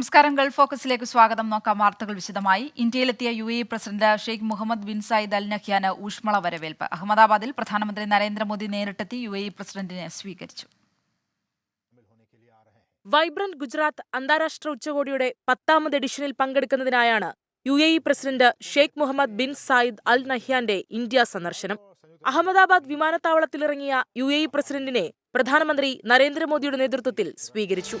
നമസ്കാരം. ഗൾഫ് ഫോക്കസിലേക്ക് സ്വാഗതം. നോക്കാം വാർത്തകൾ വിശദമായി. ഇന്ത്യയിലെത്തിയ UAE president Sheikh Mohammed bin Zayed Al നഹ്യാന് ഊഷ്മള വരവേൽപ്പ്. അഹമ്മദാബാദിൽ പ്രധാനമന്ത്രി നരേന്ദ്രമോദി നേരിട്ടെത്തി UAE പ്രസിഡന്റിനെ സ്വീകരിച്ചു. വൈബ്രന്റ് ഗുജറാത്ത് അന്താരാഷ്ട്ര ഉച്ചകോടിയുടെ 10ാമത് എഡിഷനിൽ പങ്കെടുക്കുന്നതിനായാണ് UAE president Sheikh Mohammed bin Zayed Al നഹ്യാന്റെ ഇന്ത്യ സന്ദർശനം. അഹമ്മദാബാദ് വിമാനത്താവളത്തിലിറങ്ങിയ UAE പ്രസിഡന്റിനെ പ്രധാനമന്ത്രി നരേന്ദ്രമോദിയുടെ നേതൃത്വത്തിൽ സ്വീകരിച്ചു.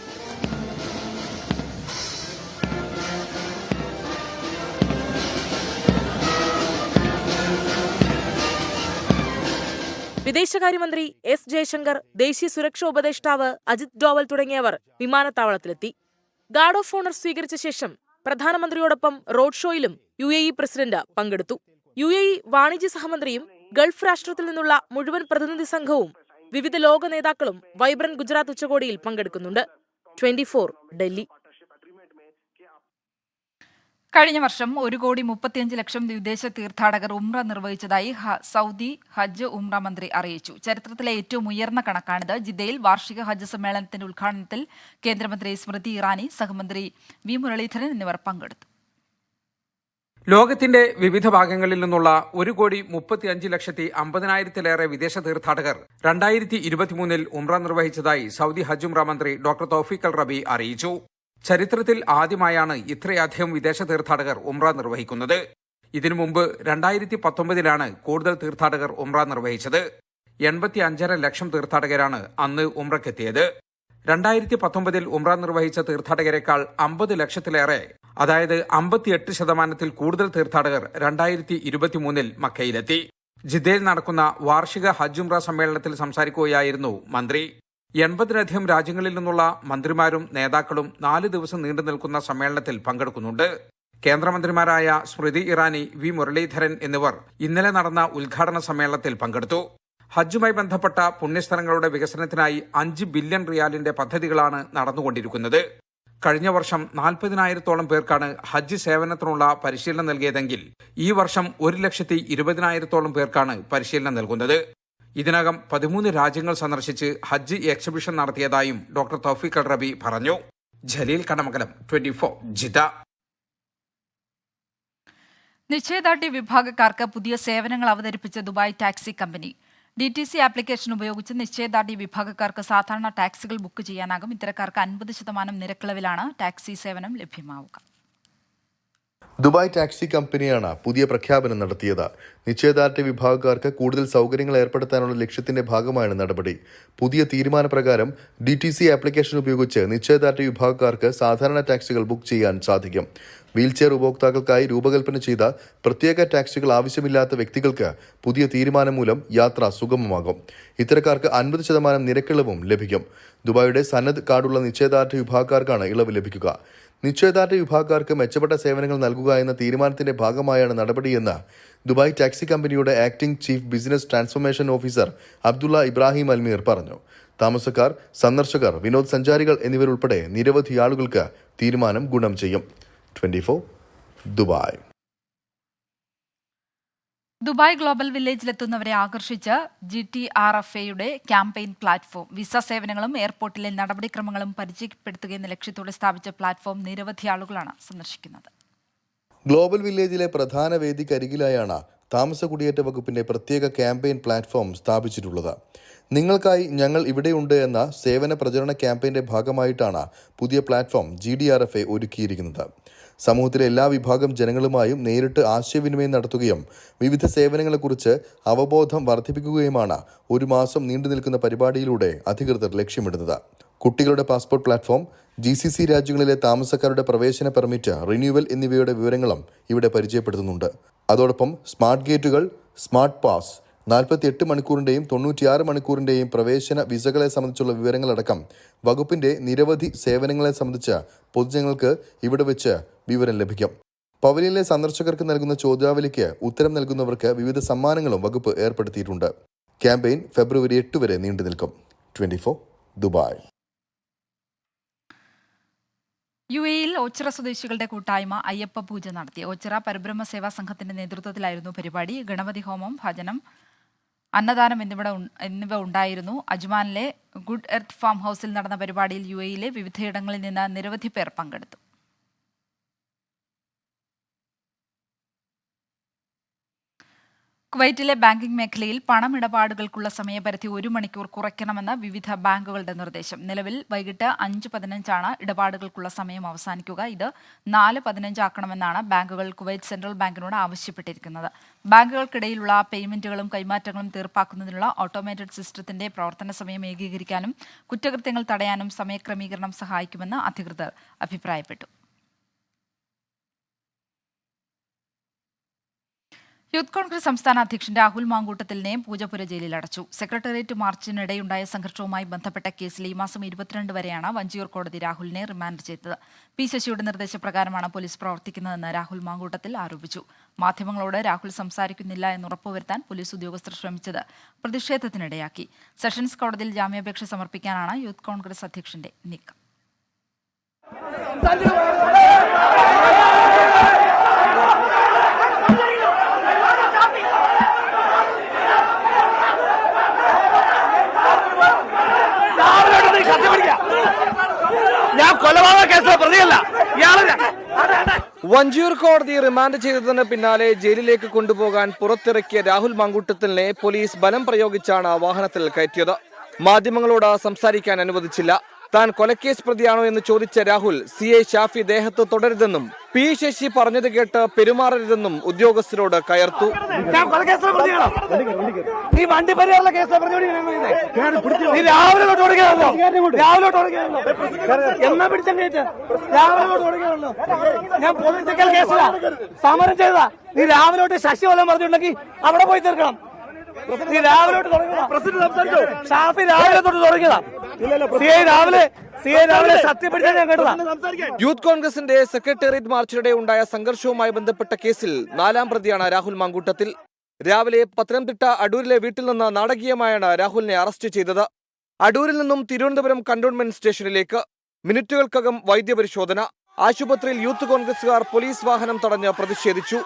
വിദേശകാര്യമന്ത്രി S. ജയശങ്കർ, ദേശീയ സുരക്ഷാ ഉപദേഷ്ടാവ് അജിത് ഡോവൽ തുടങ്ങിയവർ വിമാനത്താവളത്തിലെത്തി. ഗാർഡ് ഓഫ് ഓണർ സ്വീകരിച്ച ശേഷം പ്രധാനമന്ത്രിയോടൊപ്പം റോഡ് ഷോയിലും UAE പ്രസിഡന്റ് പങ്കെടുത്തു. UAE വാണിജ്യ സഹമന്ത്രിയും ഗൾഫ് രാഷ്ട്രത്തിൽ നിന്നുള്ള മുഴുവൻ പ്രതിനിധി സംഘവും വിവിധ ലോക നേതാക്കളും വൈബ്രന്റ് ഗുജറാത്ത് ഉച്ചകോടിയിൽ പങ്കെടുക്കുന്നുണ്ട്. 24 ഡൽഹി. കഴിഞ്ഞ വർഷം 1,35,00,000 വിദേശ തീർത്ഥാടകർ ഉംറ നിർവഹിച്ചതായി സൗദി ഹജ്ജ് ഉംറ മന്ത്രി അറിയിച്ചു. ചരിത്രത്തിലെ ഏറ്റവും ഉയർന്ന കണക്കാണിത്. ജിദ്ദയിൽ വാർഷിക ഹജ്ജ് സമ്മേളനത്തിന്റെ ഉദ്ഘാടനത്തിൽ കേന്ദ്രമന്ത്രി സ്മൃതി ഇറാനി, സഹമന്ത്രി V. മുരളീധരൻ എന്നിവർ പങ്കെടുത്തു. ലോകത്തിന്റെ വിവിധ ഭാഗങ്ങളിൽ നിന്നുള്ള 1,35,50,000-ലേറെ വിദേശ തീർത്ഥാടകർ 2023 ഉംറ നിർവഹിച്ചതായി സൗദി ഹജ്ജ് ഉംറ മന്ത്രി ഡോക്ടർ തൗഫീഖ് അൽ റബി അറിയിച്ചു. ചരിത്രത്തിൽ ആദ്യമായാണ് ഇത്രയധികം വിദേശ തീർത്ഥാടകർ ഉംറ നിർവഹിക്കുന്നത്. ഇതിനു മുമ്പ് 2019 കൂടുതൽ തീർത്ഥാടകർ ഉംറ നിർവഹിച്ചത്. 85.5 ലക്ഷം തീർത്ഥാടകരാണ് അന്ന് ഉംറയ്ക്കെത്തിയത്. 2019 ഉംറ നിർവഹിച്ച തീർത്ഥാടകരെക്കാൾ 50 ലക്ഷത്തിലേറെ, അതായത് 58% കൂടുതൽ തീർത്ഥാടകർ 2023 മക്കയിലെത്തി. ജിദ്ദയിൽ നടക്കുന്ന വാർഷിക ഹജ്ജ് ഉംറ സമ്മേളനത്തിൽ സംസാരിക്കുകയായിരുന്നു മന്ത്രി. 80-ലധികം രാജ്യങ്ങളിൽ നിന്നുള്ള മന്ത്രിമാരും നേതാക്കളും 4 ദിവസം നീണ്ടു നിൽക്കുന്ന സമ്മേളനത്തിൽ പങ്കെടുക്കുന്നുണ്ട്. കേന്ദ്രമന്ത്രിമാരായ സ്മൃതി ഇറാനി, V. മുരളീധരൻ എന്നിവർ ഇന്നലെ നടന്ന ഉദ്ഘാടന സമ്മേളനത്തിൽ പങ്കെടുത്തു. ഹജ്ജുമായി ബന്ധപ്പെട്ട പുണ്യസ്ഥലങ്ങളുടെ വികസനത്തിനായി 5 ബില്യൺ റിയാലിന്റെ പദ്ധതികളാണ് നടന്നുകൊണ്ടിരിക്കുന്നത്. കഴിഞ്ഞ വർഷം 40,000-ഓളം പേർക്കാണ് ഹജ്ജ് സേവനത്തിനുള്ള പരിശീലനം നൽകിയതെങ്കിൽ ഈ വർഷം 1,20,000-ഓളം പേർക്കാണ് പരിശീലനം നൽകുന്നത്. ഇതിനകം 13 രാജ്യങ്ങൾ സന്ദർശിച്ച് ഹജ്ജ് എക്സിബിഷൻ നടത്തിയതായും ഡോക്ടർ തൗഫീഖ് അൽ റബി പറഞ്ഞു. ജലീൽ കടമംഗലം, 24 ജിദ്ദ. നിശ്ചയദാർഢ്യ വിഭാഗക്കാർക്ക് പുതിയ സേവനങ്ങൾ അവതരിപ്പിച്ച Dubai taxi company. DTC application ഉപയോഗിച്ച് നിശ്ചയദാർഢ്യ വിഭാഗക്കാർക്ക് സാധാരണ ടാക്സികൾ ബുക്ക് ചെയ്യാനാകും. ഇത്തരക്കാർക്ക് 50% നിരക്കിളവിലാണ് ടാക്സി സേവനം ലഭ്യമാവുക. ദുബായ് ടാക്സി കമ്പനിയാണ് പുതിയ പ്രഖ്യാപനം നടത്തിയത്. നിശ്ചയദാർഢ്യ വിഭാഗക്കാർക്ക് കൂടുതൽ സൗകര്യങ്ങൾ ഏർപ്പെടുത്താനുള്ള ലക്ഷ്യത്തിന്റെ ഭാഗമാണ് നടപടി. പുതിയ തീരുമാനപ്രകാരം DTC ആപ്ലിക്കേഷൻ ഉപയോഗിച്ച് നിശ്ചയദാർഢ്യ വിഭാഗക്കാർക്ക് സാധാരണ ടാക്സികൾ ബുക്ക് ചെയ്യാൻ സാധിക്കും. വീൽചെയർ ഉപഭോക്താക്കൾക്കായി രൂപകൽപ്പന ചെയ്ത പ്രത്യേക ടാക്സികൾ ആവശ്യമില്ലാത്ത വ്യക്തികൾക്ക് പുതിയ തീരുമാനം മൂലം യാത്ര സുഗമമാകും. ഇത്തരക്കാർക്ക് 50% നിരക്കിളവും ലഭിക്കും. ദുബായിയുടെ സന്നദ്ധ കാർഡുള്ള നിശ്ചയദാർഢ്യ വിഭാഗക്കാർക്കാണ് ഇളവ് ലഭിക്കുക. നിശ്ചയദാർഢ്യ വിഭാഗക്കാർക്ക് മെച്ചപ്പെട്ട സേവനങ്ങൾ നൽകുക എന്ന തീരുമാനത്തിന്റെ ഭാഗമായാണ് നടപടിയെന്ന് ദുബായ് ടാക്സി കമ്പനിയുടെ acting chief business transformation officer Abdullah Ibrahim Almeer പറഞ്ഞു. താമസക്കാർ, സന്ദർശകർ, വിനോദസഞ്ചാരികൾ എന്നിവരുൾപ്പെടെ നിരവധി ആളുകൾക്ക് തീരുമാനം ഗുണം ചെയ്യും. 24 ദുബായ്. ദുബായ് ഗ്ലോബൽ വില്ലേജിലെത്തുന്നവരെ ആകർഷിച്ച് GTRFAയുടെ ക്യാമ്പയിൻ പ്ലാറ്റ്ഫോം. വിസ സേവനങ്ങളും എയർപോർട്ടിലെ നടപടിക്രമങ്ങളും പരിചയപ്പെടുത്തുകയെന്ന ലക്ഷ്യത്തോടെ സ്ഥാപിച്ച പ്ലാറ്റ്ഫോം നിരവധി ആളുകളാണ് സന്ദർശിക്കുന്നത്. ഗ്ലോബൽ വില്ലേജിലെ പ്രധാന വേദിക്കരികിലായാണ് താമസ കുടിയേറ്റ വകുപ്പിന്റെ പ്രത്യേക ക്യാമ്പയിൻ പ്ലാറ്റ്ഫോം സ്ഥാപിച്ചിട്ടുള്ളത്. നിങ്ങൾക്കായി ഞങ്ങൾ ഇവിടെയുണ്ട് എന്ന സേവന പ്രചരണ ക്യാമ്പയിന്റെ ഭാഗമായിട്ടാണ് പുതിയ പ്ലാറ്റ്ഫോം GTRFA ഒരുക്കിയിരിക്കുന്നത്. സമൂഹത്തിലെ എല്ലാ വിഭാഗം ജനങ്ങളുമായും നേരിട്ട് ആശയവിനിമയം നടത്തുകയും വിവിധ സേവനങ്ങളെക്കുറിച്ച് അവബോധം വർദ്ധിപ്പിക്കുകയുമാണ് 1 മാസം നീണ്ടു നിൽക്കുന്ന പരിപാടിയിലൂടെ അധികൃതർ ലക്ഷ്യമിടുന്നത്. കുട്ടികളുടെ പാസ്പോർട്ട് പ്ലാറ്റ്ഫോം, GCC രാജ്യങ്ങളിലെ താമസക്കാരുടെ പ്രവേശന പെർമിറ്റ് റിന്യൂവൽ എന്നിവയുടെ വിവരങ്ങളും ഇവിടെ പരിചയപ്പെടുത്തുന്നുണ്ട്. അതോടൊപ്പം സ്മാർട്ട് ഗേറ്റുകൾ, സ്മാർട്ട് പാസ്, 48 മണിക്കൂറിന്റെയും 96 മണിക്കൂറിന്റെയും പ്രവേശന വിസകളെ സംബന്ധിച്ചുള്ള വിവരങ്ങളടക്കം വകുപ്പിന്റെ നിരവധി സേവനങ്ങളെ സംബന്ധിച്ച് പൊതുജനങ്ങൾക്ക് ഇവിടെ വെച്ച് വിവരം ലഭിക്കും. പവലിയനിലെ സന്ദർശകർക്ക് നൽകുന്ന ചോദ്യാവലിക്ക് ഉത്തരം നൽകുന്നവർക്ക് വിവിധ സമ്മാനങ്ങളും വകുപ്പ് ഏർപ്പെടുത്തിയിട്ടുണ്ട്. ക്യാമ്പയിൻ ഫെബ്രുവരി 8 വരെ നീണ്ടു നിൽക്കും. 24 ദുബായ്. UAEയിൽ ഓച്ചിറ സ്വദേശികളുടെ കൂട്ടായ്മ അയ്യപ്പ പൂജ നടത്തി. ഓച്ചിറ പരബ്രഹ്മ സേവാ സംഘത്തിന്റെ നേതൃത്വത്തിലായിരുന്നു പരിപാടി. ഗണപതി ഹോമം, ഭജനം, അന്നദാനം എന്നിവ ഉണ്ടായിരുന്നു. അജ്മാനിലെ ഗുഡ് എർത്ത് ഫാം ഹൌസിൽ നടന്ന പരിപാടിയിൽ UAEയിലെ വിവിധയിടങ്ങളിൽ നിന്ന് നിരവധി പേർ പങ്കെടുത്തു. കുവൈറ്റിലെ ബാങ്കിംഗ് മേഖലയിൽ പണമിടപാടുകൾക്കുള്ള സമയപരിധി 1 മണിക്കൂർ കുറയ്ക്കണമെന്ന് വിവിധ ബാങ്കുകളുടെ നിർദ്ദേശം. നിലവിൽ വൈകിട്ട് 5:15 ഇടപാടുകൾക്കുള്ള സമയം അവസാനിക്കുക. ഇത് 4:15 ആക്കണമെന്നാണ് ബാങ്കുകൾ കുവൈറ്റ് സെൻട്രൽ ബാങ്കിനോട് ആവശ്യപ്പെട്ടിരിക്കുന്നത്. ബാങ്കുകൾക്കിടയിലുള്ള പേയ്മെന്റുകളും കൈമാറ്റങ്ങളും തീർപ്പാക്കുന്നതിനുള്ള ഓട്ടോമേറ്റഡ് സിസ്റ്റത്തിന്റെ പ്രവർത്തന സമയം ഏകീകരിക്കാനും കുറ്റകൃത്യങ്ങൾ തടയാനും സമയക്രമീകരണം സഹായിക്കുമെന്ന് അധികൃതർ അഭിപ്രായപ്പെട്ടു. യൂത്ത് കോൺഗ്രസ് സംസ്ഥാന അധ്യക്ഷൻ രാഹുൽ മാങ്കൂട്ടത്തിലിനെ പൂജപ്പുര ജയിലിൽ അടച്ചു. സെക്രട്ടേറിയറ്റ് മാർച്ചിനിടെയുണ്ടായ സംഘർഷവുമായി ബന്ധപ്പെട്ട കേസിൽ ഈ മാസം 22 വരെയാണ് വഞ്ചിയൂർ കോടതി രാഹുലിനെ റിമാൻഡ് ചെയ്തത്. പി ശശിയുടെ നിർദ്ദേശപ്രകാരമാണ് പോലീസ് പ്രവർത്തിക്കുന്നതെന്ന് രാഹുൽ മാങ്കൂട്ടത്തിൽ ആരോപിച്ചു. മാധ്യമങ്ങളോട് രാഹുൽ സംസാരിക്കുന്നില്ല എന്ന് ഉറപ്പുവരുത്താൻ പോലീസ് ഉദ്യോഗസ്ഥർ ശ്രമിച്ചത് പ്രതിഷേധത്തിനിടയാക്കി. സെഷൻസ് കോടതിയിൽ ജാമ്യാപേക്ഷ സമർപ്പിക്കാനാണ് യൂത്ത് കോൺഗ്രസ് അധ്യക്ഷന്റെ നീക്കം. ഞാൻ കൊലപാതക കേസ് പ്രതിയല്ല. വഞ്ചിയൂർ കോടതി റിമാൻഡ് ചെയ്തതിന് പിന്നാലെ ജയിലിലേക്ക് കൊണ്ടുപോകാൻ പുറത്തിറക്കിയ രാഹുൽ മാങ്കൂട്ടത്തിലിനെ പോലീസ് ബലം പ്രയോഗിച്ചാണ് വാഹനത്തിൽ കയറ്റിയത്. മാധ്യമങ്ങളോട് സംസാരിക്കാൻ അനുവദിച്ചില്ല. താൻ കൊലക്കേസ് പ്രതിയാണോ എന്ന് ചോദിച്ച രാഹുൽ CI ഷാഫി ദേഹത്ത് തുടരുതെന്നും പി ശശി പറഞ്ഞത് കേട്ട് പെരുമാറരുതെന്നും ഉദ്യോഗസ്ഥരോട് കയർത്തു. സമരം ചെയ്തതാ. നീ രാവിലോട്ട് ശശി വല്ലതും പറഞ്ഞിട്ടുണ്ടെങ്കിൽ അവിടെ പോയി തീർക്കണം. നീ രാവിലോട്ട് ഷാഫി രാവിലെ തൊട്ട് തുടങ്ങിയതാ. രാവിലെ സത്യപ്പെടുത്താൻ ഞാൻ കേട്ടതാ. യൂത്ത് കോൺഗ്രസിന്റെ സെക്രട്ടേറിയറ്റ് മാർച്ചിനിടെ ഉണ്ടായ സംഘർഷവുമായി ബന്ധപ്പെട്ട കേസിൽ 4ാം പ്രതിയാണ് രാഹുൽ മാങ്കൂട്ടത്തിൽ. രാവിലെ പത്തനംതിട്ട അടൂരിലെ വീട്ടിൽ നിന്ന് നാടകീയമായാണ് രാഹുലിനെ അറസ്റ്റ് ചെയ്തത്. അടൂരിൽ നിന്നും തിരുവനന്തപുരം കന്റോൺമെന്റ് സ്റ്റേഷനിലേക്ക്. മിനിറ്റുകൾക്കകം വൈദ്യപരിശോധന. ആശുപത്രിയിൽ യൂത്ത് കോൺഗ്രസുകാർ പോലീസ് വാഹനം തടഞ്ഞ് പ്രതിഷേധിച്ചു.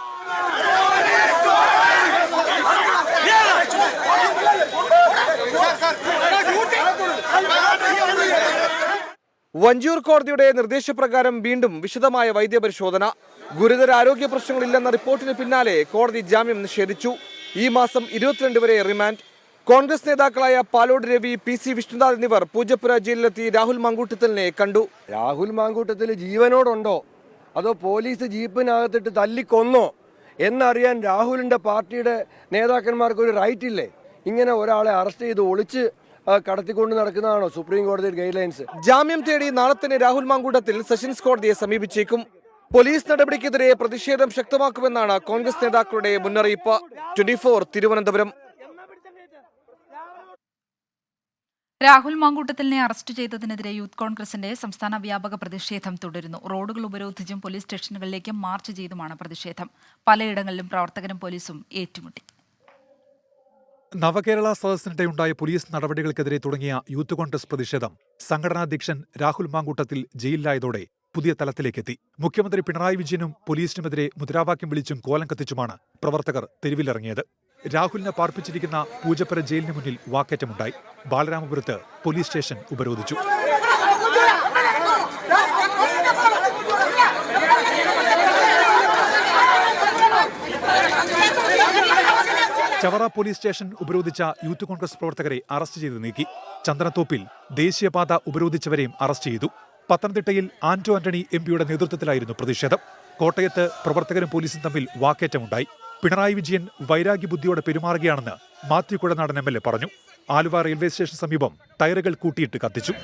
വഞ്ചിയൂർ കോടതിയുടെ നിർദ്ദേശപ്രകാരം വീണ്ടും വിശദമായ വൈദ്യപരിശോധന. ഗുരുതര ആരോഗ്യ പ്രശ്നങ്ങളില്ലെന്ന റിപ്പോർട്ടിന് പിന്നാലെ കോടതി ജാമ്യം നിഷേധിച്ചു. ഈ മാസം 22 വരെ റിമാൻഡ്. കോൺഗ്രസ് നേതാക്കളായ പാലോട് രവി, PC വിഷ്ണുനാഥ് എന്നിവർ പൂജപ്പുര ജയിലിലെത്തി രാഹുൽ മാങ്കൂട്ടത്തിലിനെ കണ്ടു. രാഹുൽ മാങ്കൂട്ടത്തിൽ ജീവനോടുണ്ടോ അതോ പോലീസ് ജീപ്പിനകത്തിട്ട് തല്ലിക്കൊന്നോ എന്നറിയാൻ രാഹുലിന്റെ പാർട്ടിയുടെ നേതാക്കന്മാർക്ക് ഒരു റൈറ്റ് ഇല്ലേ? ഇങ്ങനെ ഒരാളെ അറസ്റ്റ് ചെയ്ത് ഒളിച്ച് കടത്തിക്കൊണ്ട് നടക്കുന്നതാണോ സുപ്രീം കോടതി ഗൈഡ് ലൈൻസ്? ജാമ്യം തേടി നാളെ തന്നെ രാഹുൽ മാങ്കൂട്ടത്തിൽ സെഷൻസ് കോടതിയെ സമീപിച്ചേക്കും. പോലീസ് നടപടിക്കെതിരെ പ്രതിഷേധം ശക്തമാക്കുമെന്നാണ് കോൺഗ്രസ് നേതാക്കളുടെ മുന്നറിയിപ്പ്. 24 തിരുവനന്തപുരം. രാഹുൽ മാങ്കൂട്ടത്തിലിനെ അറസ്റ്റ് ചെയ്തതിനെതിരെ യൂത്ത് കോൺഗ്രസിന്റെ സംസ്ഥാന വ്യാപക പ്രതിഷേധം തുടരുന്നു. റോഡുകൾ ഉപരോധിച്ചും പോലീസ് സ്റ്റേഷനുകളിലേക്ക് മാർച്ച് ചെയ്തുമാണ് പ്രതിഷേധം. പലയിടങ്ങളിലും പ്രവർത്തകരും പോലീസും ഏറ്റുമുട്ടി. നവകേരള സദസ്സിനിടെയുണ്ടായ പോലീസ് നടപടികൾക്കെതിരെ തുടങ്ങിയ യൂത്ത് കോൺഗ്രസ് പ്രതിഷേധം സംഘടനാധ്യക്ഷൻ രാഹുൽ മാങ്കൂട്ടത്തിൽ ജയിലിലായതോടെ പുതിയ തലത്തിലേക്കെത്തി. മുഖ്യമന്ത്രി പിണറായി വിജയനും പോലീസിനുമെതിരെ മുദ്രാവാക്യം വിളിച്ചും കോലം കത്തിച്ചുമാണ് പ്രവർത്തകർ തെരുവിലിറങ്ങിയത്. രാഹുലിനെ പാർപ്പിച്ചിരിക്കുന്ന പൂജപ്പുര ജയിലിന് മുന്നിൽ വാക്കേറ്റമുണ്ടായി. ബാലരാമപുരത്ത് പോലീസ് സ്റ്റേഷൻ ഉപരോധിച്ചു. ചവറ പോലീസ് സ്റ്റേഷൻ ഉപരോധിച്ച യൂത്ത് കോൺഗ്രസ് പ്രവർത്തകരെ അറസ്റ്റ് ചെയ്ത് നീക്കി. ചന്ദനത്തോപ്പിൽ ദേശീയപാത ഉപരോധിച്ചവരെയും അറസ്റ്റ് ചെയ്തു. പത്തനംതിട്ടയിൽ ആന്റോ ആന്റണി MP-യുടെ നേതൃത്വത്തിലായിരുന്നു പ്രതിഷേധം. കോട്ടയത്ത് പ്രവർത്തകരും പോലീസും തമ്മിൽ വാക്കേറ്റമുണ്ടായി. പിണറായി വിജയൻ വൈരാഗ്യബുദ്ധിയോടെ പെരുമാറുകയാണെന്ന് മാത്യു കുഴനാടൻ MLA പറഞ്ഞു. ആലുവ റെയിൽവേ സ്റ്റേഷൻ സമീപം ടയറുകൾ കൂട്ടിയിട്ട് കത്തിച്ചു.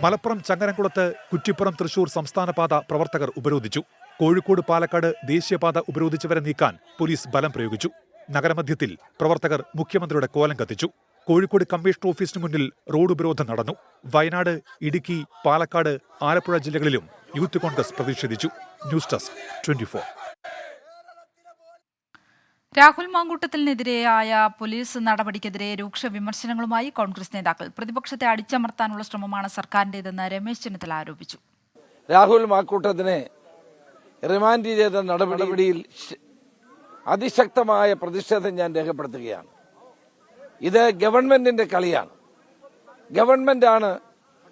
മലപ്പുറം ചങ്ങരംകുളത്ത് കുറ്റിപ്പുറം തൃശൂർ സംസ്ഥാന പാത പ്രവർത്തകർ ഉപരോധിച്ചു. കോഴിക്കോട് പാലക്കാട് ദേശീയപാത ഉപരോധിച്ചവരെ നീക്കാൻ പോലീസ് ബലം പ്രയോഗിച്ചു. നഗരമധ്യത്തിൽ പ്രവർത്തകർ മുഖ്യമന്ത്രിയുടെ കോലം കത്തിച്ചു. കോഴിക്കോട് കമ്മീഷണർ ഓഫീസിന് മുന്നിൽ റോഡ് ഉപരോധം നടന്നു. വയനാട്, ഇടുക്കി, പാലക്കാട്, ആലപ്പുഴ ജില്ലകളിലും യൂത്ത് കോൺഗ്രസ് പ്രതിഷേധിച്ചു. News desk 24. രാഹുൽ മാങ്കൂട്ടത്തിനെതിരെയായ പോലീസ് നടപടിക്കെതിരെ രൂക്ഷ വിമർശനങ്ങളുമായി കോൺഗ്രസ് നേതാക്കൾ. പ്രതിപക്ഷത്തെ അടിച്ചമർത്താനുള്ള ശ്രമമാണ് സർക്കാരിന്റേതെന്ന് രമേശ് ചെന്നിത്തല ആരോപിച്ചു. രാഹുൽ മാങ്കൂട്ടത്തിനെ റിമാൻഡ് ചെയ്ത നടപടിയിൽ അതിശക്തമായ പ്രതിഷേധം ഞാൻ രേഖപ്പെടുത്തുകയാണ്. ഇത് ഗവൺമെന്റിന്റെ കളിയാണ്. ഗവൺമെന്റാണ്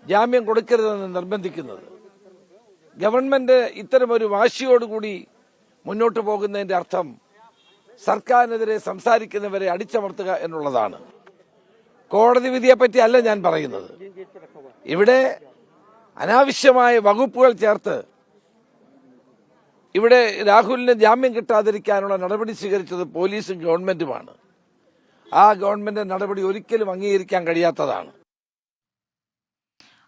ജാമ്യം കൊടുക്കരുതെന്ന് നിർബന്ധിക്കുന്നത്. ഗവൺമെന്റ് ഇത്തരമൊരു വാശിയോടുകൂടി മുന്നോട്ട് പോകുന്നതിന്റെ അർത്ഥം സർക്കാരിനെതിരെ സംസാരിക്കുന്നവരെ അടിച്ചമർത്തുക എന്നുള്ളതാണ്. കോടതി വിധിയെപ്പറ്റി അല്ല ഞാൻ പറയുന്നത്. ഇവിടെ അനാവശ്യമായ വകുപ്പുകൾ ചേർത്ത് ഇവിടെ രാഹുലിന് ജാമ്യം കിട്ടാതിരിക്കാനുള്ള നടപടി സ്വീകരിച്ചത് പോലീസും ഗവൺമെന്റുമാണ്. ആ ഗവൺമെന്റ് നടപടി ഒരിക്കലും അംഗീകരിക്കാൻ കഴിയാത്തതാണ്.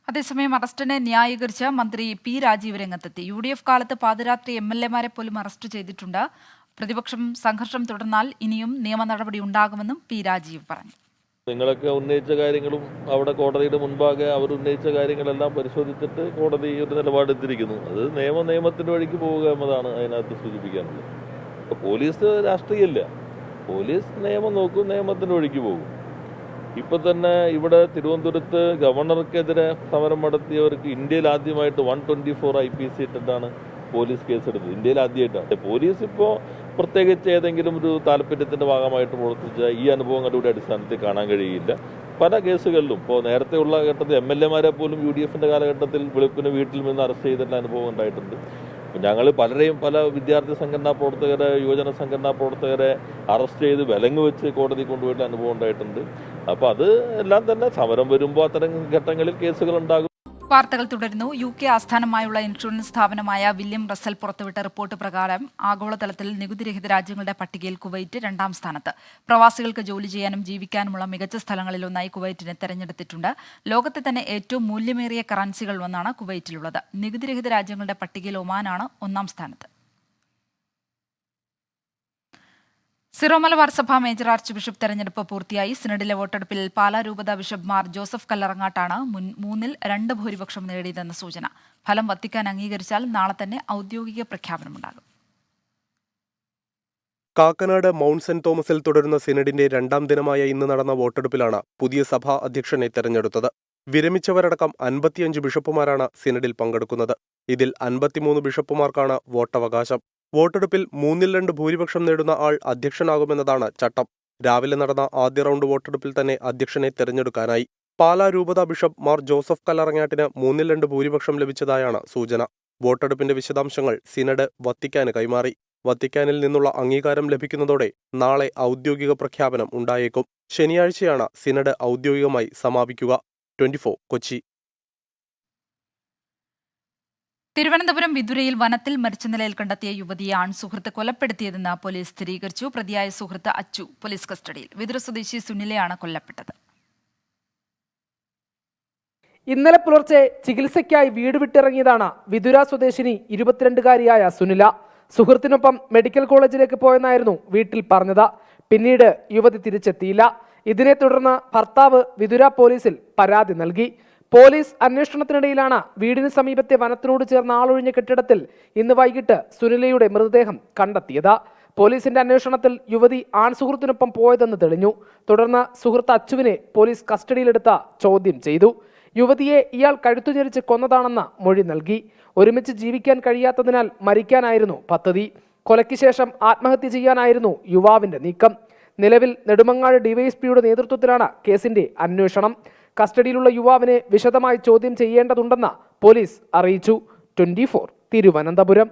അതേസമയം അറസ്റ്റിനെ ന്യായീകരിച്ച് മന്ത്രി പി രാജീവ് രംഗത്തെത്തി. UDF കാലത്ത് പാതിരാത്രി MLA-മാരെ പോലും അറസ്റ്റ് ചെയ്തിട്ടുണ്ട്. പ്രതിപക്ഷം സംഘർഷം തുടർന്നാൽ ഇനിയും നിയമ നടപടി ഉണ്ടാകുമെന്നും പി രാജീവ് പറഞ്ഞു. നിങ്ങളൊക്കെ ഉന്നയിച്ച കാര്യങ്ങളും അവിടെ കോടതിയുടെ മുൻപാകെ അവർ ഉന്നയിച്ച കാര്യങ്ങളെല്ലാം പരിശോധിച്ചിട്ട് കോടതി ഒരു നിലപാടെത്തിരിക്കുന്നു. അത് നിയമത്തിന്റെ വഴിക്ക് പോവുക എന്നതാണ് അതിനകത്ത് സൂചിപ്പിക്കാനുള്ളത്. പോലീസ് രാഷ്ട്രീയമില്ല, പോലീസ് നിയമം നോക്കും, നിയമത്തിന്റെ വഴിക്ക് പോകും. ഇപ്പൊ തന്നെ ഇവിടെ തിരുവനന്തപുരത്ത് ഗവർണർക്കെതിരെ സമരം നടത്തിയവർക്ക് ഇന്ത്യയിൽ ആദ്യമായിട്ട് 124 IPC ഇട്ടിട്ടാണ് പോലീസ് കേസെടുത്തത്. ഇന്ത്യയിൽ ആദ്യമായിട്ടാണ്. പോലീസ് ഇപ്പോൾ പ്രത്യേകിച്ച് ഏതെങ്കിലും ഒരു താല്പര്യത്തിന്റെ ഭാഗമായിട്ട് പ്രവർത്തിച്ച ഈ അനുഭവങ്ങളുടെ അടിസ്ഥാനത്തിൽ കാണാൻ കഴിയില്ല. പല കേസുകളിലും ഇപ്പോൾ നേരത്തെ ഉള്ള ഘട്ടത്തിൽ MLA-മാരെ പോലും UDF-ന്റെ കാലഘട്ടത്തിൽ വെളുപ്പിന് വീട്ടിൽ നിന്ന് അറസ്റ്റ് ചെയ്തിട്ടുള്ള അനുഭവം ഉണ്ടായിട്ടുണ്ട്. ഞങ്ങൾ പലരെയും, പല വിദ്യാർത്ഥി സംഘടനാ പ്രവർത്തകരെ, യുവജന സംഘടനാ പ്രവർത്തകരെ അറസ്റ്റ് ചെയ്ത് വിലങ്ങ് വെച്ച് കോടതി കൊണ്ടുപോയിട്ട് അനുഭവം ഉണ്ടായിട്ടുണ്ട്. അപ്പോൾ അത് എല്ലാം തന്നെ സമരം വരുമ്പോൾ അത്തരം ഘട്ടങ്ങളിൽ കേസുകൾ ഉണ്ടാകും. വാർത്തകൾ തുടരുന്നു. UK ആസ്ഥാനമായുള്ള ഇൻഷുറൻസ് സ്ഥാപനമായ വില്യം റസൽ പുറത്തുവിട്ട റിപ്പോർട്ട് പ്രകാരം ആഗോളതലത്തിൽ നികുതിരഹിത രാജ്യങ്ങളുടെ പട്ടികയിൽ കുവൈറ്റ് 2ാം സ്ഥാനത്ത്. പ്രവാസികൾക്ക് ജോലി ചെയ്യാനും ജീവിക്കാനുമുള്ള മികച്ച സ്ഥലങ്ങളിലൊന്നായി കുവൈറ്റിനെ തെരഞ്ഞെടുത്തിട്ടുണ്ട്. ലോകത്തെ തന്നെ ഏറ്റവും മൂല്യമേറിയ കറൻസികൾ ഒന്നാണ് കുവൈറ്റിലുള്ളത്. നികുതിരഹിത രാജ്യങ്ങളുടെ പട്ടികയിൽ ഒമാനാണ് 1ാം സ്ഥാനത്ത്. സിറോ മലബാർ സഭ മേജർ ആർച്ച് ബിഷപ്പ് തെരഞ്ഞെടുപ്പ് പൂർത്തിയായി. സിനഡിലെ വോട്ടെടുപ്പിൽ പാലാ രൂപത ബിഷപ്പ് മാർ ജോസഫ് കല്ലറങ്ങാട്ടാണ് 3-ൽ 2 ഭൂരിപക്ഷം നേടിയതെന്ന സൂചന. ഫലം വത്തിക്കാൻ അംഗീകരിച്ചാൽ നാളെ തന്നെ ഔദ്യോഗിക പ്രഖ്യാപനമുണ്ടാകും. കാക്കനാട് മൗണ്ട് സെന്റ് തോമസിൽ തുടരുന്ന സിനഡിന്റെ 2ാം ദിനമായ ഇന്ന് നടന്ന വോട്ടെടുപ്പിലാണ് പുതിയ സഭാ അധ്യക്ഷനെ തെരഞ്ഞെടുത്തത്. വിരമിച്ചവരടക്കം 55 ബിഷപ്പുമാരാണ് സിനഡിൽ പങ്കെടുക്കുന്നത്. ഇതിൽ 53 ബിഷപ്പുമാർക്കാണ് വോട്ടവകാശം. വോട്ടെടുപ്പിൽ 3-ൽ 2 ഭൂരിപക്ഷം നേടുന്ന ആൾ അധ്യക്ഷനാകുമെന്നതാണ് ചട്ടം. രാവിലെ നടന്ന ആദ്യ റൗണ്ട് വോട്ടെടുപ്പിൽ തന്നെ അധ്യക്ഷനെ തെരഞ്ഞെടുക്കാനായി. പാലാ രൂപത ബിഷപ്പ് മാർ ജോസഫ് കല്ലറങ്ങാട്ടിന് 3-ൽ 2 ഭൂരിപക്ഷം ലഭിച്ചതായാണ് സൂചന. വോട്ടെടുപ്പിന്റെ വിശദാംശങ്ങൾ സിനഡ് വത്തിക്കാന് കൈമാറി. വത്തിക്കാനിൽ നിന്നുള്ള അംഗീകാരം ലഭിക്കുന്നതോടെ നാളെ ഔദ്യോഗിക പ്രഖ്യാപനം ഉണ്ടായേക്കും. ശനിയാഴ്ചയാണ് സിനഡ് ഔദ്യോഗികമായി സമാപിക്കുക. 24 കൊച്ചി. തിരുവനന്തപുരം വിതുരയിൽ വനത്തിൽ മരിച്ച നിലയിൽ കണ്ടെത്തിയ യുവതിയെ ആൺസുഹൃത്ത് കൊലപ്പെടുത്തിയതെന്ന് പോലീസ് സ്ഥിരീകരിച്ചു. പ്രതിയായ സുഹൃത്ത് അച്ചു പോലീസ് കസ്റ്റഡിയിൽ. വിതുര സ്വദേശി സുനിലയാണ് കൊല്ലപ്പെട്ടത്. ഇന്നലെ പുലർച്ചെ ചികിത്സയ്ക്കായി വീട് വിട്ടിറങ്ങിയതാണ് വിതുര സ്വദേശിനി 22-കാരിയായ സുനില. സുഹൃത്തിനൊപ്പം മെഡിക്കൽ കോളേജിലേക്ക് പോയെന്നായിരുന്നു വീട്ടിൽ പറഞ്ഞത്. പിന്നീട് യുവതി തിരിച്ചെത്തിയില്ല. ഇതിനെ തുടർന്ന് ഭർത്താവ് വിതുര പോലീസിൽ പരാതി നൽകി. പോലീസ് അന്വേഷണത്തിനിടയിലാണ് വീടിന് സമീപത്തെ വനത്തിനോട് ചേർന്ന ആളൊഴിഞ്ഞ കെട്ടിടത്തിൽ ഇന്ന് വൈകിട്ട് സുനിലയുടെ മൃതദേഹം കണ്ടെത്തിയത്. പോലീസിന്റെ അന്വേഷണത്തിൽ യുവതി ആൺസുഹൃത്തിനൊപ്പം പോയതെന്ന് തെളിഞ്ഞു. തുടർന്ന് സുഹൃത്ത് അച്ചുവിനെ പോലീസ് കസ്റ്റഡിയിലെടുത്ത് ചോദ്യം ചെയ്തു. യുവതിയെ ഇയാൾ കഴുത്തുഞെരിച്ച് കൊന്നതാണെന്ന് മൊഴി നൽകി. ഒരുമിച്ച് ജീവിക്കാൻ കഴിയാത്തതിനാൽ മരിക്കാനായിരുന്നു പദ്ധതി. കൊലയ്ക്ക് ശേഷം ആത്മഹത്യ ചെയ്യാനായിരുന്നു യുവാവിന്റെ നീക്കം. നിലവിൽ നെടുമങ്ങാട് ഡിവൈഎസ്പിയുടെ നേതൃത്വത്തിലാണ് കേസിന്റെ അന്വേഷണം. കസ്റ്റഡിയിലുള്ള യുവാവിനെ വിശദമായി ചോദ്യം ചെയ്യേണ്ടതുണ്ടെന്ന് പോലീസ് അറിയിച്ചു. 24 തിരുവനന്തപുരം.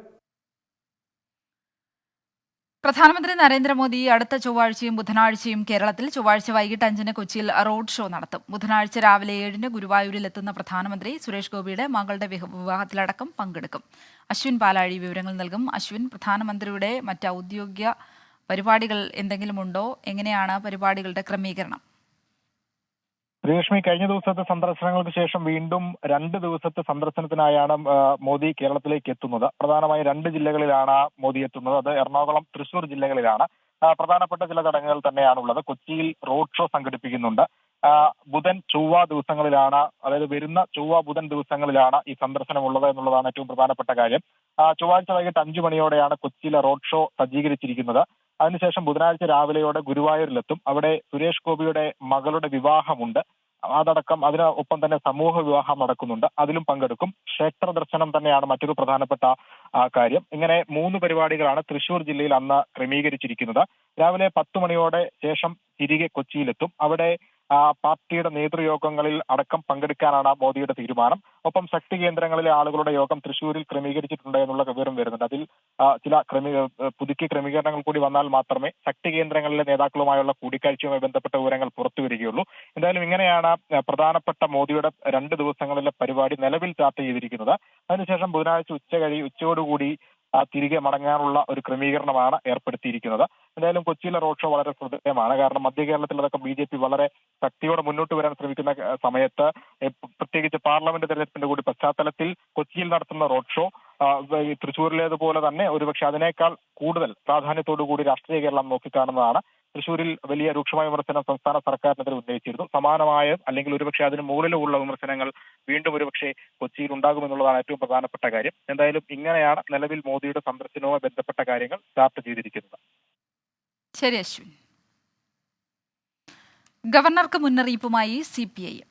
പ്രധാനമന്ത്രി നരേന്ദ്രമോദി അടുത്ത ചൊവ്വാഴ്ചയും ബുധനാഴ്ചയും കേരളത്തിൽ. ചൊവ്വാഴ്ച വൈകിട്ട് 5-ന് കൊച്ചിയിൽ റോഡ് ഷോ നടത്തും. ബുധനാഴ്ച രാവിലെ 7-ന് ഗുരുവായൂരിൽ എത്തുന്ന പ്രധാനമന്ത്രി സുരേഷ് ഗോപിയുടെ മകളുടെ വിവാഹത്തിലടക്കം പങ്കെടുക്കും. അശ്വിൻ പാലാഴി വിവരങ്ങൾ നൽകും. അശ്വിൻ, പ്രധാനമന്ത്രിയുടെ മറ്റ് ഔദ്യോഗിക പരിപാടികൾ എന്തെങ്കിലും ഉണ്ടോ? എങ്ങനെയാണ് പരിപാടികളുടെ ക്രമീകരണം? ശ്രീലക്ഷ്മി, കഴിഞ്ഞ ദിവസത്തെ സന്ദർശനങ്ങൾക്ക് ശേഷം വീണ്ടും 2 ദിവസത്തെ സന്ദർശനത്തിനായാണ് മോദി കേരളത്തിലേക്ക് എത്തുന്നത്. പ്രധാനമായും 2 ജില്ലകളിലാണ് മോദി എത്തുന്നത്. അത് എറണാകുളം, തൃശൂർ ജില്ലകളിലാണ്. പ്രധാനപ്പെട്ട ചില ചടങ്ങുകൾ തന്നെയാണുള്ളത്. കൊച്ചിയിൽ റോഡ് ഷോ സംഘടിപ്പിക്കുന്നുണ്ട്. ബുധൻ, ചൊവ്വ ദിവസങ്ങളിലാണ്, അതായത് വരുന്ന ചൊവ്വ ബുധൻ ദിവസങ്ങളിലാണ് ഈ സന്ദർശനം ഉള്ളത് എന്നുള്ളതാണ് ഏറ്റവും പ്രധാനപ്പെട്ട കാര്യം. ചൊവ്വാഴ്ച വൈകിട്ട് 5 മണിയോടെയാണ് കൊച്ചിയിലെ റോഡ് ഷോ സജ്ജീകരിച്ചിരിക്കുന്നത്. അതിനുശേഷം ബുധനാഴ്ച രാവിലെയോടെ ഗുരുവായൂരിലെത്തും. അവിടെ സുരേഷ് ഗോപിയുടെ മകളുടെ വിവാഹമുണ്ട്. അതടക്കം അതിനൊപ്പം തന്നെ സമൂഹ വിവാഹം നടക്കുന്നുണ്ട്, അതിലും പങ്കെടുക്കും. ക്ഷേത്ര ദർശനം തന്നെയാണ് മറ്റൊരു പ്രധാനപ്പെട്ട കാര്യം. ഇങ്ങനെ 3 പരിപാടികളാണ് തൃശൂർ ജില്ലയിൽ അന്ന് ക്രമീകരിച്ചിരിക്കുന്നത്. രാവിലെ 10 മണിയോടെ ശേഷം തിരികെ കൊച്ചിയിലെത്തും. അവിടെ പാർട്ടിയുടെ നേതൃയോഗങ്ങളിൽ അടക്കം പങ്കെടുക്കാനാണ് മോദിയുടെ തീരുമാനം. ഒപ്പം ശക്തി കേന്ദ്രങ്ങളിലെ ആളുകളുടെ യോഗം തൃശൂരിൽ ക്രമീകരിച്ചിട്ടുണ്ട് എന്നുള്ള വിവരം വരുന്നുണ്ട്. അതിൽ ചില പുതുക്കിയ ക്രമീകരണങ്ങൾ കൂടി വന്നാൽ മാത്രമേ ശക്തി കേന്ദ്രങ്ങളിലെ നേതാക്കളുമായുള്ള കൂടിക്കാഴ്ചയുമായി ബന്ധപ്പെട്ട വിവരങ്ങൾ പുറത്തു വരികയുള്ളൂ. എന്തായാലും ഇങ്ങനെയാണ് പ്രധാനപ്പെട്ട മോദിയുടെ 2 ദിവസങ്ങളിലെ പരിപാടി നിലവിൽ ചാർട്ട് ചെയ്തിരിക്കുന്നത്. അതിനുശേഷം ബുധനാഴ്ച ഉച്ചയോടുകൂടി തിരികെ മടങ്ങാനുള്ള ഒരു ക്രമീകരണമാണ് ഏർപ്പെടുത്തിയിരിക്കുന്നത്. എന്തായാലും കൊച്ചിയിലെ റോഡ് ഷോ വളരെ ശ്രദ്ധേയമാണ്. കാരണം മധ്യ കേരളത്തിലടക്കം BJP വളരെ ശക്തിയോടെ മുന്നോട്ട് വരാൻ ശ്രമിക്കുന്ന സമയത്ത്, പ്രത്യേകിച്ച് പാർലമെന്റ് തെരഞ്ഞെടുപ്പിന്റെ കൂടി പശ്ചാത്തലത്തിൽ കൊച്ചിയിൽ നടത്തുന്ന റോഡ് ഷോ തൃശ്ശൂരിലേതുപോലെ തന്നെ ഒരുപക്ഷെ അതിനേക്കാൾ കൂടുതൽ പ്രാധാന്യത്തോടു കൂടി രാഷ്ട്രീയ കേരളം നോക്കിക്കാണുന്നതാണ്. തൃശ്ശൂരിൽ വലിയ രൂക്ഷമായ വിമർശനം സംസ്ഥാന സർക്കാരിനെതിരെ ഉന്നയിച്ചിരുന്നു. സമാനമായ അല്ലെങ്കിൽ ഒരുപക്ഷെ അതിന് മുകളിലുള്ള വിമർശനങ്ങൾ വീണ്ടും ഒരുപക്ഷെ കൊച്ചിയിൽ ഉണ്ടാകുമെന്നുള്ളതാണ് ഏറ്റവും പ്രധാനപ്പെട്ട കാര്യം. എന്തായാലും ഇങ്ങനെയാണ് നിലവിൽ മോദിയുടെ സന്ദർശനവുമായി ബന്ധപ്പെട്ട കാര്യങ്ങൾ ചാർട്ട് ചെയ്തിരിക്കുന്നത്. ശരി അശ്വിൻ. ഗവർണർക്ക് മുന്നറിയിപ്പുമായി CPIM.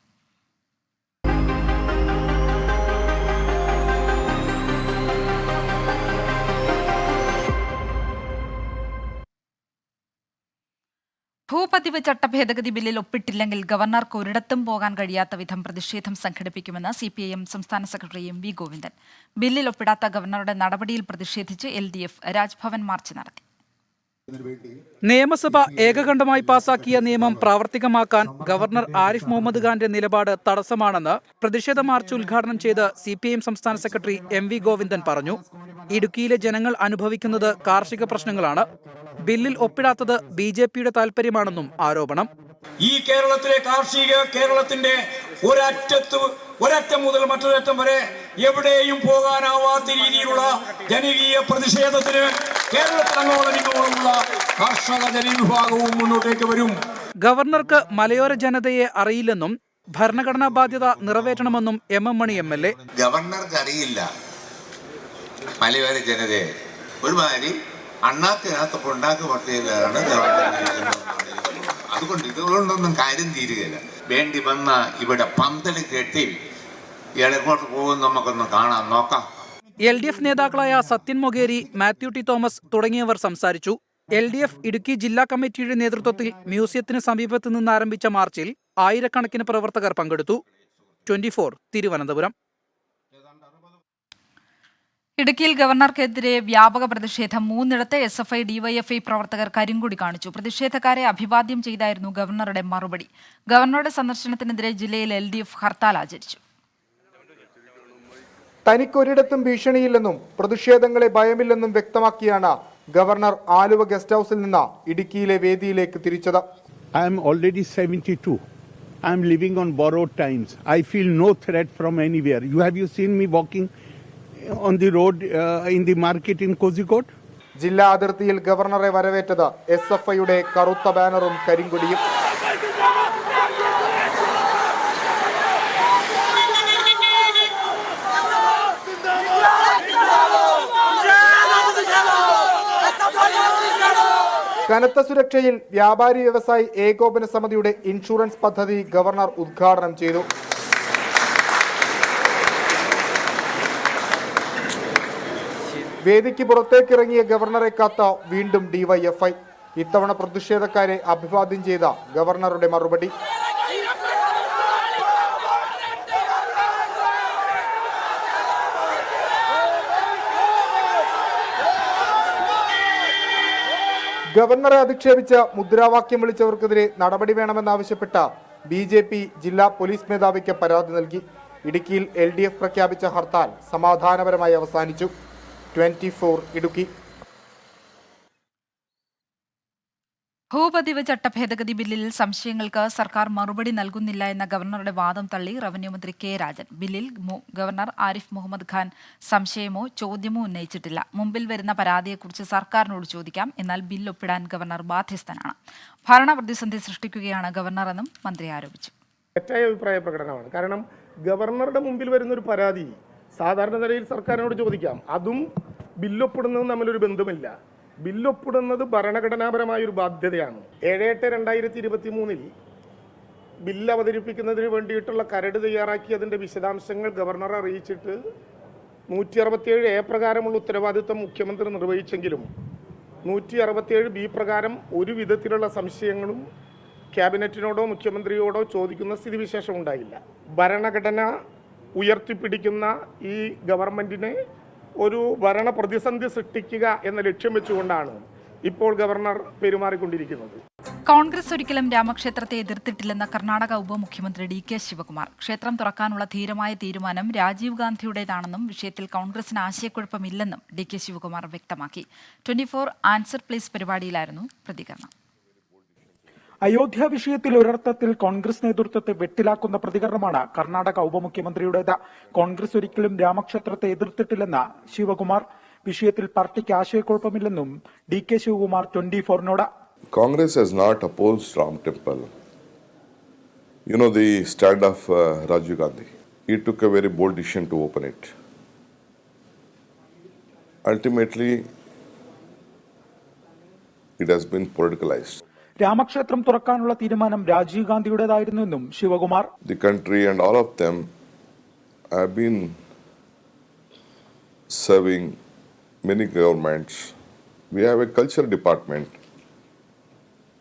ഭൂപതിവ് ചട്ട ഭേദഗതി ബില്ലിൽ ഒപ്പിട്ടില്ലെങ്കിൽ ഗവർണർക്ക് ഒരിടത്തും പോകാൻ കഴിയാത്ത വിധം പ്രതിഷേധം സംഘടിപ്പിക്കുമെന്ന് CPIM സംസ്ഥാന സെക്രട്ടറി MV ഗോവിന്ദൻ. ബില്ലിൽ ഒപ്പിടാത്ത ഗവർണറുടെ നടപടിയിൽ പ്രതിഷേധിച്ച് LDF രാജ്ഭവൻ മാർച്ച് നടത്തി. നിയമസഭ ഏകകണ്ഠമായി പാസാക്കിയ നിയമം പ്രാവർത്തികമാക്കാൻ ഗവർണർ ആരിഫ് മുഹമ്മദ് ഖാന്റെ നിലപാട് തടസ്സമാണെന്ന് പ്രതിഷേധ മാർച്ച് ഉദ്ഘാടനം ചെയ്ത് CPIM സംസ്ഥാന സെക്രട്ടറി MV ഗോവിന്ദൻ പറഞ്ഞു. ഇടുക്കിയിലെ ജനങ്ങൾ അനുഭവിക്കുന്നത് കാർഷിക പ്രശ്നങ്ങളാണ്. ബില്ലിൽ ഒപ്പിടാത്തത് BJPയുടെ താൽപര്യമാണെന്നും ആരോപണം. ഈ കേരളത്തിലെ കേരളത്തിന്റെ ഒരറ്റം മുതൽ മറ്റൊരറ്റം വരെ എവിടെയും പോകാനാവാത്ത രീതിയിലുള്ള ജനകീയ പ്രതിഷേധത്തിന് കേരളത്തിലങ്ങോളമിങ്ങോളമുള്ള കർഷക ജനവിഭാഗവും മുന്നോട്ടേക്ക് വരും. ഗവർണർക്ക് മലയോര ജനതയെ അറിയില്ലെന്നും ഭരണഘടനാ ബാധ്യത നിറവേറ്റണമെന്നും MM മണി MLA. ഗവർണർക്ക് അറിയില്ല മലയോര ജനതയെ. ഒരുമാതിരി അണ്ണാക്കിനകത്ത് ഉണ്ടാക്കി വർത്തിയതാണ് ഗവർണർ. അതുകൊണ്ട് ഇതുകൊണ്ടൊന്നും കാര്യം തീരുകയില്ല. വേണ്ടി വന്ന ഇവിടെ പന്തൽ കെട്ടി എങ്ങോട്ട് പോകും നമുക്കൊന്ന് നോക്കാം. LDF നേതാക്കളായ സത്യൻ മൊകേരി, മാത്യു ടി തോമസ് തുടങ്ങിയവർ സംസാരിച്ചു. LDF ഇടുക്കി ജില്ലാ കമ്മിറ്റിയുടെ നേതൃത്വത്തിൽ മ്യൂസിയത്തിന് സമീപത്ത് നിന്ന് ആരംഭിച്ച മാർച്ചിൽ ആയിരക്കണക്കിന് പ്രവർത്തകർ പങ്കെടുത്തു. 24 തിരുവനന്തപുരം. ഇടുക്കിയിൽ ഗവർണർക്കെതിരെ വ്യാപക പ്രതിഷേധം. 3 SFI DYFI പ്രവർത്തകർ കരിങ്കൊടി കാണിച്ചു. പ്രതിഷേധക്കാരെ അഭിവാദ്യം ചെയ്തായിരുന്നു ഗവർണറുടെ മറുപടി. ഗവർണറുടെ സന്ദർശനത്തിനെതിരെ ജില്ലയിൽ LDF ഹർത്താൽ ആചരിച്ചു. തനിക്കൊരിടത്തും ഭീഷണിയില്ലെന്നും പ്രതിഷേധങ്ങളെ ഭയമില്ലെന്നും വ്യക്തമാക്കിയാണ് ഗവർണർ ആലുവ ഗസ്റ്റ് ഹൌസിൽ നിന്ന് ഇടുക്കിയിലെ വേദിയിലേക്ക് തിരിച്ചത്. I am already 72. I am living on borrowed times. I feel no threat from anywhere. Have you seen me walking on the road in the market in Kozhikode? ജില്ലാ അതിർത്തിയിൽ ഗവർണറെ വരവേറ്റത് SFIയുടെ കറുത്ത ബാനറും കരിങ്കൊടിയും. കനത്ത സുരക്ഷയിൽ വ്യാപാരി വ്യവസായി ഏകോപന സമിതിയുടെ ഇൻഷുറൻസ് പദ്ധതി ഗവർണർ ഉദ്ഘാടനം ചെയ്തു. വേദിക്ക് പുറത്തേക്കിറങ്ങിയ ഗവർണറെ കാത്ത വീണ്ടും DYFI. ഇത്തവണ പ്രതിഷേധക്കാരെ അഭിവാദ്യം ചെയ്ത ഗവർണറുടെ മറുപടി. ഗവർണറെ അധിക്ഷേപിച്ച് മുദ്രാവാക്യം വിളിച്ചവർക്കെതിരെ നടപടി വേണമെന്നാവശ്യപ്പെട്ട BJP ജില്ലാ പോലീസ് മേധാവിക്ക് പരാതി നൽകി. ഇടുക്കിയിൽ LDF പ്രഖ്യാപിച്ച ഹർത്താൽ സമാധാനപരമായി അവസാനിച്ചു. 24 ഇടുക്കി. ഭൂപതിവ് ചട്ട ഭേദഗതി ബില്ലിൽ സംശയങ്ങൾക്ക് സർക്കാർ മറുപടി നൽകുന്നില്ല എന്ന ഗവർണറുടെ വാദം തള്ളി റവന്യൂ മന്ത്രി K രാജൻ. ബില്ലിൽ ഗവർണർ ആരിഫ് മുഹമ്മദ് ഖാൻ സംശയമോ ചോദ്യമോ ഉന്നയിച്ചിട്ടില്ല. മുമ്പിൽ വരുന്ന പരാതിയെക്കുറിച്ച് സർക്കാരിനോട് ചോദിക്കാം. എന്നാൽ ബിൽ ഒപ്പിടാൻ ഗവർണർ ബാധ്യസ്ഥനാണ്. ഭരണ പ്രതിസന്ധി സൃഷ്ടിക്കുകയാണ് ഗവർണർ എന്നും മന്ത്രി ആരോപിച്ചു. തെറ്റായ അഭിപ്രായ പ്രകടനമാണ്. കാരണം ഗവർണറുടെ മുമ്പിൽ വരുന്നൊരു പരാതി സാധാരണ നിലയിൽ സർക്കാരിനോട് ചോദിക്കാം. അതും ബില്ലൊപ്പിടുന്നതും തമ്മിലൊരു ബന്ധമില്ല. ബില്ലൊപ്പിടുന്നത് ഭരണഘടനാപരമായ ഒരു ബാധ്യതയാണ്. 7/8/2023 ബില്ല് അവതരിപ്പിക്കുന്നതിന് വേണ്ടിയിട്ടുള്ള കരട് തയ്യാറാക്കി അതിൻ്റെ വിശദാംശങ്ങൾ ഗവർണറെ അറിയിച്ചിട്ട് 167A പ്രകാരമുള്ള ഉത്തരവാദിത്വം മുഖ്യമന്ത്രി നിർവഹിച്ചെങ്കിലും 167B പ്രകാരം ഒരു വിധത്തിലുള്ള സംശയങ്ങളും ക്യാബിനറ്റിനോടോ മുഖ്യമന്ത്രിയോടോ ചോദിക്കുന്ന സ്ഥിതിവിശേഷം ഉണ്ടായില്ല. ഭരണഘടന ഉയർത്തിപ്പിടിക്കുന്ന ഈ ഗവൺമെന്റിനെ ഒരു ഭരണ പ്രതിസന്ധി സൃഷ്ടിക്കുക എന്ന ലക്ഷ്യം വെച്ചുകൊണ്ടാണ് ഇപ്പോൾ ഗവർണർ പെരുമാറിക്കൊണ്ടിരിക്കുന്നത്. കോൺഗ്രസ് ഒരിക്കലും രാമക്ഷേത്രത്തെ എതിർത്തിട്ടില്ലെന്ന കർണാടക ഉപമുഖ്യമന്ത്രി DK ശിവകുമാർ. ക്ഷേത്രം തുറക്കാനുള്ള ധീരമായ തീരുമാനം രാജീവ് ഗാന്ധിയുടേതാണെന്നും വിഷയത്തിൽ കോൺഗ്രസിന് ആശയക്കുഴപ്പമില്ലെന്നും DK ശിവകുമാർ വ്യക്തമാക്കി. 24 ആൻസർ പ്ലീസ് പരിപാടിയിലായിരുന്നു പ്രതികരണം. അയോധ്യ വിഷയത്തിൽ ഒരർത്ഥത്തിൽ കോൺഗ്രസ് നേതൃത്വത്തെ വെട്ടിലാക്കുന്ന പ്രതികരണമാണ് കർണാടക ഉപമുഖ്യമന്ത്രിയുടേത്. കോൺഗ്രസ് ഒരിക്കലും രാമക്ഷേത്രത്തെ എതിർത്തിട്ടില്ലെന്ന ശിവകുമാർ. വിഷയത്തിൽ പാർട്ടിക്ക് ആശയക്കുഴപ്പമില്ലെന്നും DK Shivakumar 24നോട്. Congress has not opposed Ram Temple. You know the stand of Rajiv Gandhi. He took a very bold decision to open it. Ultimately, it has been politicalized. രാമക്ഷേത്രം തുറക്കാനുള്ള തീരുമാനം Rajeev ഗാന്ധിയുടേതായിരുന്നെന്നും Shivakumar. The country and all of them have been serving many governments. We have a culture department.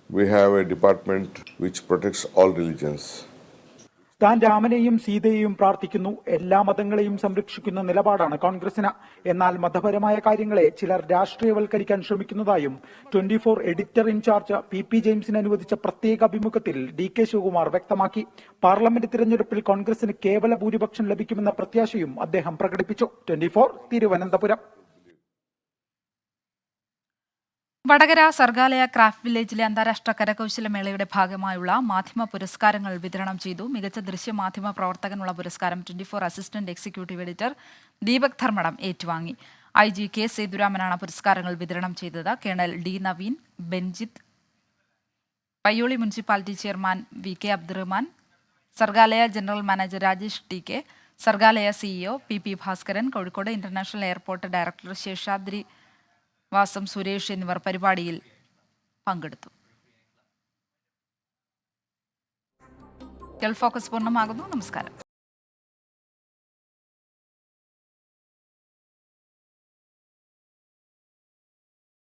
We have a department which protects all religions. താൻ രാമനെയും സീതയെയും പ്രാർത്ഥിക്കുന്നു, എല്ലാ മതങ്ങളെയും സംരക്ഷിക്കുന്ന നിലപാടാണ് കോൺഗ്രസിന്. എന്നാൽ മതപരമായ കാര്യങ്ങളെ ചിലർ രാഷ്ട്രീയവൽക്കരിക്കാൻ ശ്രമിക്കുന്നതായും 24 എഡിറ്റർ ഇൻചാർജ് PP ജെയിംസിന് അനുവദിച്ച പ്രത്യേക അഭിമുഖത്തിൽ DK ശിവകുമാർ വ്യക്തമാക്കി. പാർലമെന്റ് തിരഞ്ഞെടുപ്പിൽ കോൺഗ്രസിന് കേവല ഭൂരിപക്ഷം ലഭിക്കുമെന്ന പ്രത്യാശയും അദ്ദേഹം പ്രകടിപ്പിച്ചു. 24 തിരുവനന്തപുരം. വടകര സർഗാലയ ക്രാഫ്റ്റ് വില്ലേജിലെ അന്താരാഷ്ട്ര കരകൗശല മേളയുടെ ഭാഗമായുള്ള മാധ്യമ പുരസ്കാരങ്ങൾ വിതരണം ചെയ്തു. മികച്ച ദൃശ്യമാധ്യമ പ്രവർത്തകനുള്ള പുരസ്കാരം 24 assistant executive editor Deepak Dharmadam ഏറ്റുവാങ്ങി. IG K സേതുരാമനാണ് പുരസ്കാരങ്ങൾ വിതരണം ചെയ്തത്. Colonel D Naveen, Benjith, Payyoli municipality chairman VK Abdurahman, Sargalaya general manager Rajesh TK, Sargalaya CEO PP Bhaskaran, Kozhikode international airport director Seshadri Vasam Suresh എന്നിവർ പരിപാടിയിൽ പങ്കെടുത്തു. ഗൾഫ് ഫോക്കസ് പൂർണ്ണമാകുന്നു. നമസ്കാരം.